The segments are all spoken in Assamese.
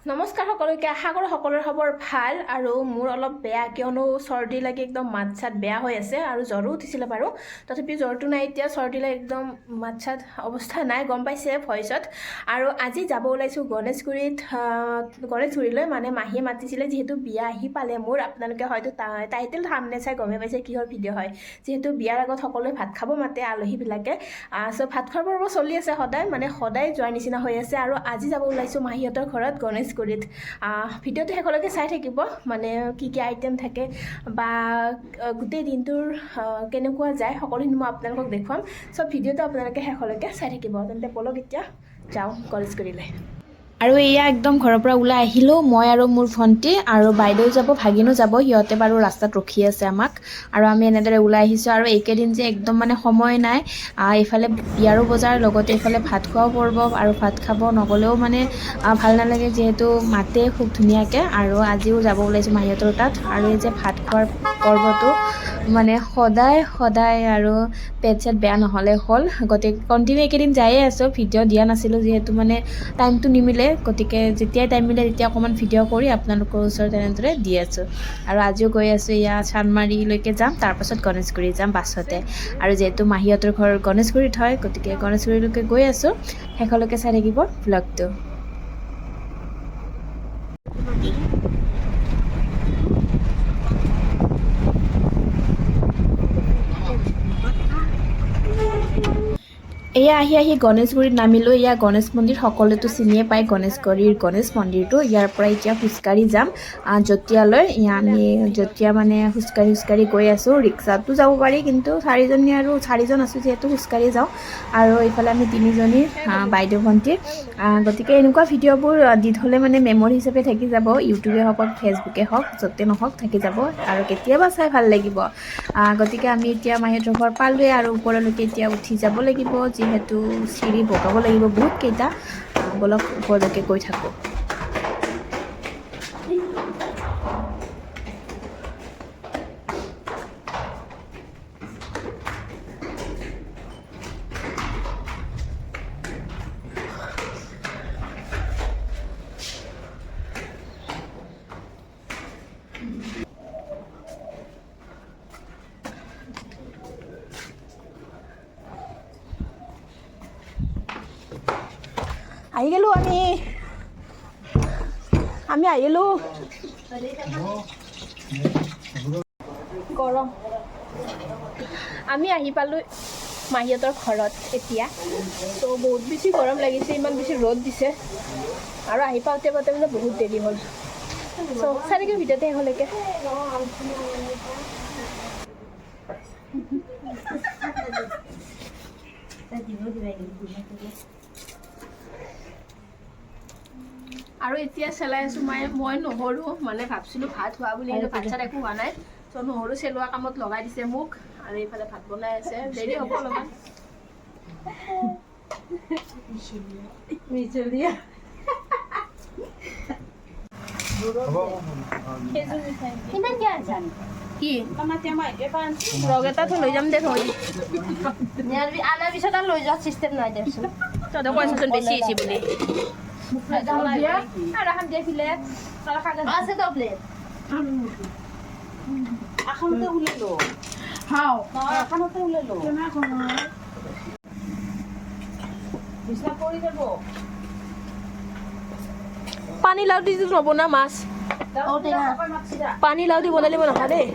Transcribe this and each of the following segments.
নমস্কাৰ সকলোকে আশা কৰোঁ সকলোৰে খবৰ ভাল আৰু মোৰ অলপ বেয়া কিয়নো চৰ্দি লাগি একদম মাত চাত বেয়া হৈ আছে আৰু জ্বৰো উঠিছিলে বাৰু তথাপি জ্বৰটো নাই এতিয়া চৰ্দি লাগি একদম মাত চাত অৱস্থা নাই গম পাইছে ভইচত আৰু আজি যাব ওলাইছোঁ গণেশগুৰিলৈ মানে মাহীয়ে মাতিছিলে যিহেতু বিয়া আহি পালে মোৰ আপোনালোকে হয়তো টাইটেল থাম্বনেইল চাই গমে পাইছে কিহৰ ভিডিঅ' হয় যিহেতু বিয়াৰ আগত সকলোৱে ভাত খাব মাতে আলহীবিলাকে ভাত খোৱাৰ পৰ্ব চলি আছে সদায় যোৱাৰ নিচিনা হৈ আছে আৰু আজি যাব ওলাইছোঁ মাহীহঁতৰ ঘৰত গণেশগুৰিত ভিডিঅ'টো শেষলৈকে চাই থাকিব মানে কি আইটেম থাকে বা গোটেই দিনটোৰ কেনেকুৱা যায় সকলোখিনি মই আপোনালোকক দেখুৱাম সব ভিডিঅ'টো আপোনালোকে শেষলৈকে চাই থাকিব তেন্তে বলক এতিয়া যাওঁ গণেশগুৰিলৈ আৰু এয়া একদম ঘৰৰ পৰা ওলাই আহিলোঁ মই আৰু মোৰ ভণ্টি আৰু বাইদেউ যাব ভাগিনো যাব সিহঁতে বাৰু ৰাস্তাত ৰখি আছে আমাক আৰু আমি এনেদৰে ওলাই আহিছোঁ আৰু এইকেইদিন যে একদম মানে সময় নাই এইফালে বিয়াৰো বজাৰ লগতে এইফালে ভাত খোৱাও পৰ্ব আৰু ভাত খাব নগ'লেও মানে ভাল নালাগে যিহেতু মাতে খুব ধুনীয়াকৈ আৰু আজিও যাব ওলাইছোঁ মাহীহঁতৰ তাত আৰু এই যে ভাত খোৱাৰ পৰ্বটো মানে সদায় আৰু পেট চেট বেয়া নহ'লে হ'ল গতিকে কণ্টিনিউ এইকেইদিন যায়ে আছোঁ ভিডিঅ' দিয়া নাছিলোঁ যিহেতু মানে টাইমটো নিমিলে গতিকে যেতিয়াই টাইম মিলে তেতিয়া অকণমান ভিডিঅ' কৰি আপোনালোকৰ ওচৰত তেনেদৰে দি আছোঁ আৰু আজিও গৈ আছোঁ এয়া চানমাৰীলৈকে যাম তাৰপাছত গণেশগুৰি যাম বাছতে আৰু যিহেতু মাহীহঁতৰ ঘৰ গণেশগুৰিত হয় গতিকে গণেশগুৰিলৈকে গৈ আছোঁ শেষলৈকে চাই থাকিব ভ্লগটো এয়া আহি গণেশগুৰিত নামিলোঁ এয়া গণেশ মন্দিৰ সকলোতো চিনিয়ে পায় গণেশগুৰিৰ গণেশ মন্দিৰটো ইয়াৰ পৰা এতিয়া খোজকাঢ়ি যাম জতীয়ালৈ আমি জতীয়া মানে খোজকাঢ়ি গৈ আছোঁ ৰিক্সাতো যাব পাৰি কিন্তু চাৰিজন আছোঁ যিহেতু খোজকাঢ়ি যাওঁ আৰু এইফালে আমি তিনিজনী বাইদেউ ভণ্টি গতিকে এনেকুৱা ভিডিঅ'বোৰ দি থ'লে মানে মেমৰি হিচাপে থাকি যাব ইউটিউবে হওক ফেচবুকে হওক য'তে নহওক থাকি যাব আৰু কেতিয়াবা চাই ভাল লাগিব গতিকে আমি এতিয়া মাহীহঁতৰ ঘৰ পালোঁৱে আৰু ওপৰলৈকে এতিয়া উঠি যাব লাগিব যিহেতু চিৰি বগাব লাগিব বহুত কেইটা বলক ওপৰলৈকে গৈ থাকোঁ আহি গ'লোঁ আমি আহিলোঁ গৰম আমি আহি পালোঁ মাহীহঁতৰ ঘৰত এতিয়া তো বহুত বেছি গৰম লাগিছে ইমান বেছি ৰ'দ দিছে আৰু আহি পাওঁতে মানে বহুত দেৰি হ'ল চ' চাই থাকিম ভিডিঅ'তে শেষলৈকে আৰু এতিয়া চেলাই আছোঁ মই নহৰু মানে ভাবছিলোঁ ভাত হোৱা বুলি কিন্তু ভাত চাত একো হোৱা নাই ত' নহৰু চেলোৱা কামত লগাই দিছে মোক আৰু এইফালে ভাত বনাই আছে দেৰি হ'ব অলপমান কি ৰগ এটাতো লৈ যাম দে থৈ আনাৰ পিছত আৰু লৈ যোৱা চিষ্টেম নাই দেচোন তহঁতে কৈছচোন বেছি হৈছে বুলি পানী লাউ দি নবনা মাছ পানী লাউ দি বনালে নহয় দেই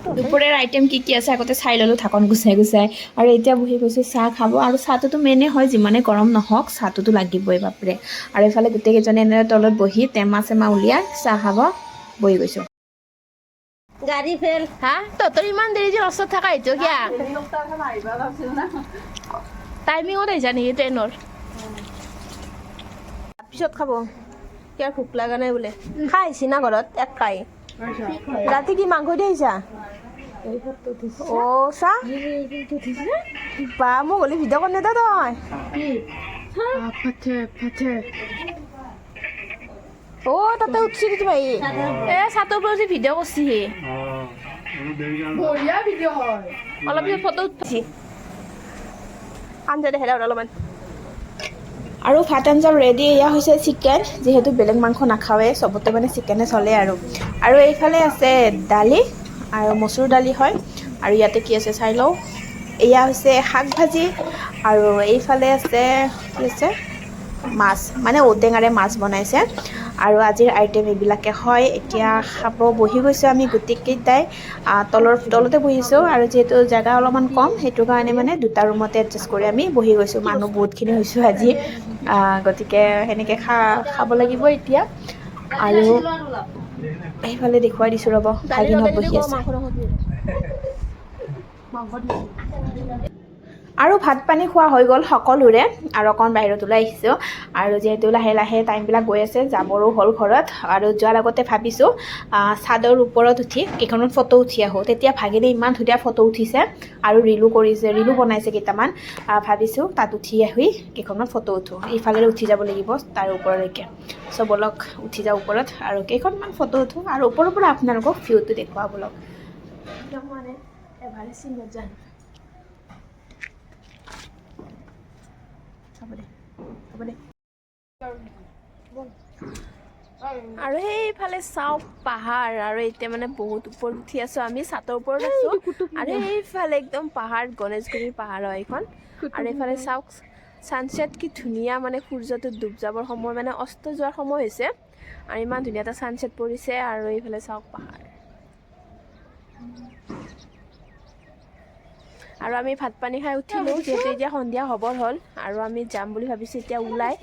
দুপৰীয়াৰ আইটেম কি আছে আগতে চাই ল'লোঁ ঢাকন গুচাই আৰু এতিয়া বহি গৈছোঁ চাহ খাব আৰু চাহটোতো মেইনে হয় যিমানে গৰম নহওক চাহটোতো লাগিবই বাপৰে আৰু এইফালে গোটেইকেইজনে এনেদৰে তলত বহি টেমা চেমা উলিয়াই চাহ খাব বহি গৈছোঁ গাড়ী ফেল তহঁতৰ ইমান দেৰি যে ৰস্তাত থাকা এইটো কিয়া টাইমিঙত আহিছা নেকি ট্ৰেইনৰ পিছত খাব কিয় ভোক লগা নাই বোলে খাই আহিছি না ঘৰত এক খাই ৰাতি কি মাংস দি আহিছা অ' চাহ বা মোক হ'লে ভিডিঅ' কৰি নেদা তই অ' তাতে উঠছি নেকি ভাই চাতৰ পৰা উঠি ভিডিঅ' কৰিছি অলপ পিছত ফটো উঠছি আঞ্জা দে হেৰা অলপমান আৰু ভাত আঞ্জা ৰেডি এয়া হৈছে চিকেন যিহেতু বেলেগ মাংস নাখাওঁৱে চবতে মানে চিকেনে চলে আৰু এইফালে আছে দালি আৰু মচুৰ দালি হয় আৰু ইয়াতে কি আছে চাই লওঁ এয়া হৈছে শাক ভাজি আৰু এইফালে আছে কি আছে মাছ মানে ঔটেঙাৰে মাছ বনাইছে আৰু আজিৰ আইটেম এইবিলাকে হয় এতিয়া খাব বহি গৈছোঁ আমি গোটেইকেইটাই তলতে বহিছোঁ আৰু যিহেতু জেগা অলপমান কম সেইটো কাৰণে মানে দুটা ৰুমতে এডজাষ্ট কৰি আমি বহি গৈছোঁ মানুহ বহুতখিনি হৈছোঁ আজি গতিকে সেনেকৈ খাব লাগিব এতিয়া আৰু সেইফালে দেখুৱাই দিছোঁ ৰ'ব ভাগিনত বহি আছে আৰু ভাত পানী খোৱা হৈ গ'ল সকলোৰে আৰু অকণ বাহিৰত ওলাই আহিছোঁ আৰু যিহেতু লাহে লাহে টাইমবিলাক গৈ আছে যাবৰো হ'ল ঘৰত আৰু যোৱাৰ আগতে ভাবিছোঁ চাদৰ ওপৰত উঠি কেইখনমান ফটো উঠি আহোঁ তেতিয়া ভাগিনে ইমান ধুনীয়া ফটো উঠিছে আৰু ৰিলো বনাইছে কেইটামান ভাবিছোঁ তাত উঠি আহি কেইখনমান ফটো উঠোঁ ইফালে উঠি যাব লাগিব তাৰ ওপৰলৈকে চ' বলক উঠি যাওঁ ওপৰত আৰু কেইখনমান ফটো উঠোঁ আৰু ওপৰৰ পৰা আপোনালোকক ভিউটো দেখুৱাওঁ বলক একদম মানে এভাৰেষ্ট নজান আৰু সেইফালে চাওঁ পাহাৰ আৰু এতিয়া মানে বহুত ওপৰত উঠি আছোঁ আমি ছাতৰ ওপৰত আছোঁ আৰু সেইফালে একদম পাহাৰ গণেশগুৰিৰ পাহাৰ হয় এইখন আৰু এইফালে চাওক ছানছেট কি ধুনীয়া মানে সূৰ্যটো ডুব যাবৰ সময় মানে অস্ত যোৱাৰ সময় হৈছে আৰু ইমান ধুনীয়া এটা ছানছেট পৰিছে আৰু এইফালে চাওক পাহাৰ আৰু আমি ভাত পানী খাই উঠিলোঁ যিহেতু এতিয়া সন্ধিয়া হ'বৰ হ'ল আৰু আমি যাম বুলি ভাবিছোঁ এতিয়া ওলাই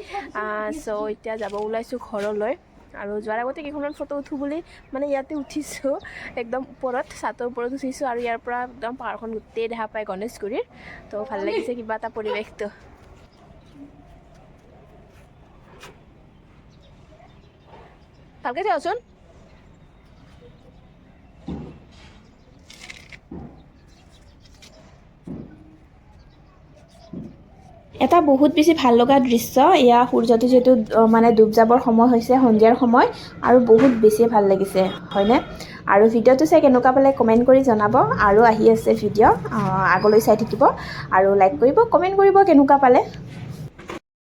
চ' এতিয়া যাব ওলাইছোঁ ঘৰলৈ আৰু যোৱাৰ আগতে কেইখনমান ফটো উঠোঁ বুলি মানে ইয়াতে উঠিছোঁ একদম ওপৰত ছাতৰ ওপৰত উঠিছোঁ আৰু ইয়াৰ পৰা একদম পাহাৰখন গোটেই দেখা পায় গণেশগুৰিৰ তো ভাল লাগিছে কিবা এটা পৰিৱেশটো ভালকৈ যাওঁচোন এটা বহুত বেছি ভাল লগা দৃশ্য এয়া সূৰ্যটো যিহেতু মানে ডুব যাবৰ সময় হৈছে সন্ধিয়াৰ সময় আৰু বহুত বেছি ভাল লাগিছে হয়নে আৰু ভিডিঅ'টো চাই কেনেকুৱা পালে কমেণ্ট কৰি জনাব আৰু আহি আছে ভিডিঅ' আগলৈ চাই থাকিব আৰু লাইক কৰিব কমেণ্ট কৰিব কেনেকুৱা পালে